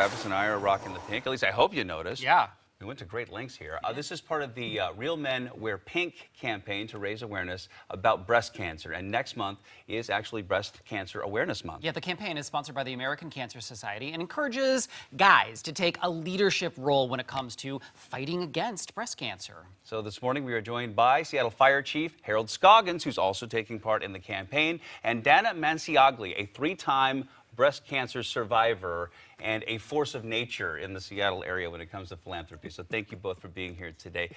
Travis and I are rocking the pink. At least I hope you noticed. Yeah. We went to great lengths here. This is part of the Real Men Wear Pink campaign to raise awareness about breast cancer. And next month is actually Breast Cancer Awareness Month. Yeah, the campaign is sponsored by the American Cancer Society and encourages guys to take a leadership role when it comes to fighting against breast cancer. So this morning we are joined by Seattle Fire Chief Harold Scoggins, who's also taking part in the campaign, and Dana Maniciagli, a three-time breast cancer survivor and a force of nature in the Seattle area when it comes to philanthropy. So thank you both for being here today.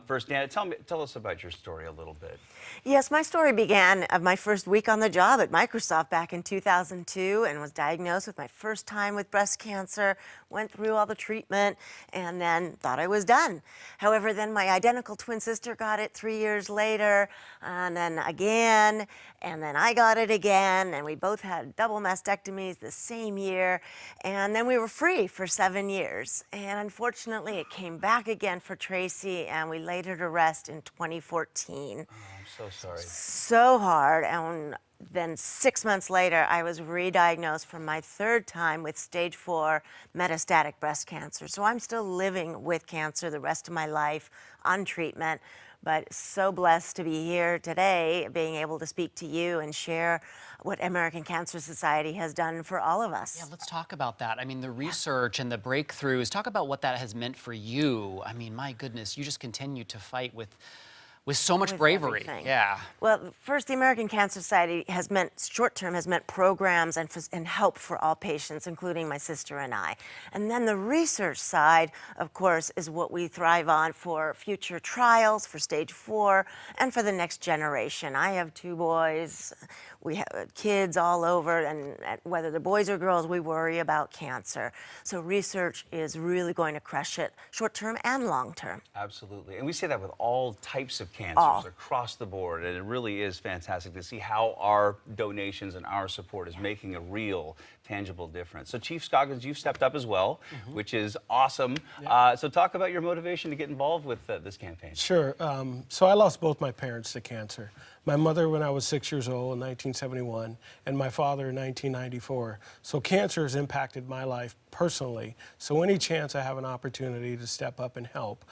First, Dana, tell us about your story a little bit. Yes, my story began of my first week on the job at Microsoft back in 2002 and was diagnosed with my first time with breast cancer, went through all the treatment, and then thought I was done. However, then my identical twin sister got it 3 years later, and then again, and then I got it again, and we both had double mastectomies the same year, and then we were free for 7 years. And unfortunately, it came back again for Tracy, and we laid her to rest in 2014. Oh, I'm so sorry. So hard, and then 6 months later, I was re-diagnosed for my third time with stage 4 metastatic breast cancer. So I'm still living with cancer the rest of my life on treatment, but so blessed to be here today, being able to speak to you and share what American Cancer Society has done for all of us. Yeah, let's talk about that. I mean, the research and the breakthroughs, talk about what that has meant for you. I mean, my goodness, you just continue to fight with so much bravery. Everything. Yeah. Well, first, the American Cancer Society has meant, short-term, has meant programs and help for all patients, including my sister and I. And then the research side, of course, is what we thrive on for future trials, for stage 4, and for the next generation. I have 2 boys. We have kids all over, and whether they're boys or girls, we worry about cancer. So research is really going to crush it, short-term and long-term. Absolutely. And we say that with all types of cancers across the board, and it really is fantastic to see how our donations and our support is making a real, tangible difference. So Chief Scoggins, you've stepped up as well, which is awesome. Yeah. So talk about your motivation to get involved with this campaign. Sure. So I lost both my parents to cancer. My mother when I was 6 years old in 1971, and my father in 1994. So cancer has impacted my life personally. So any chance I have an opportunity to step up and help,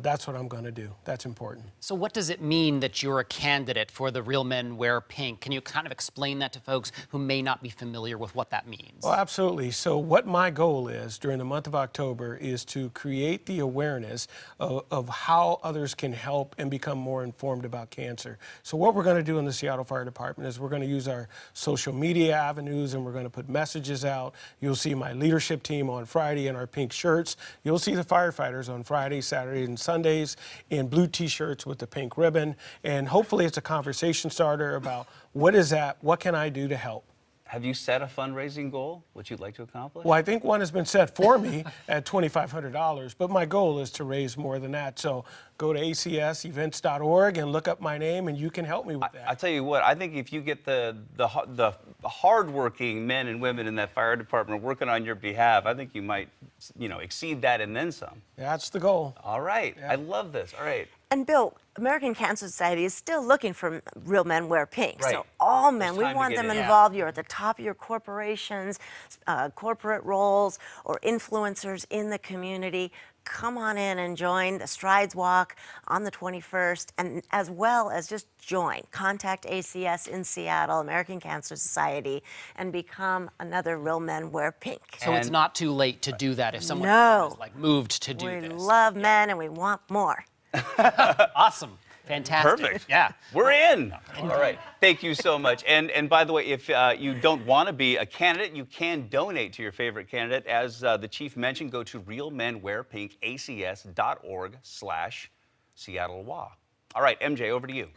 that's what I'm going to do. That's important. So what does it mean that you're a candidate for the Real Men Wear Pink? Can you kind of explain that to folks who may not be familiar with what that means? Well, absolutely. So what my goal is during the month of October is to create the awareness of how others can help and become more informed about cancer. So what we're going to do in the Seattle Fire Department is we're going to use our social media avenues, and we're going to put messages out. You'll see my leadership team on Friday in our pink shirts. You'll see the firefighters on Fridays, Saturdays, and Sundays in blue t-shirts with the pink ribbon. And hopefully it's a conversation starter about what is that, what can I do to help? Have you set a fundraising goal, what you'd like to accomplish? Well, I think one has been set for me at $2,500, but my goal is to raise more than that. So go to acsevents.org and look up my name, and you can help me with that. I tell you what, I think if you get the hardworking men and women in that fire department working on your behalf, I think you might, exceed that and then some. That's the goal. All right. Yeah. I love this. All right. And Bill, American Cancer Society is still looking for Real Men Wear Pink. Right. So all men, we time to want get them in. involved. You're at the top of your corporations, corporate roles, or influencers in the community. Come on in and join the Strides Walk on the 21st, and as well as just join. Contact ACS in Seattle, American Cancer Society, and become another Real Men Wear Pink. So it's not too late to do that if someone No. is moved to do We this. love men and we want more. Awesome. Fantastic. Perfect. Yeah. We're in. All right. Thank you so much. And by the way, if you don't want to be a candidate, you can donate to your favorite candidate. As the chief mentioned, go to realmenwearpinkacs.org/SeattleWA. All right, MJ, over to you.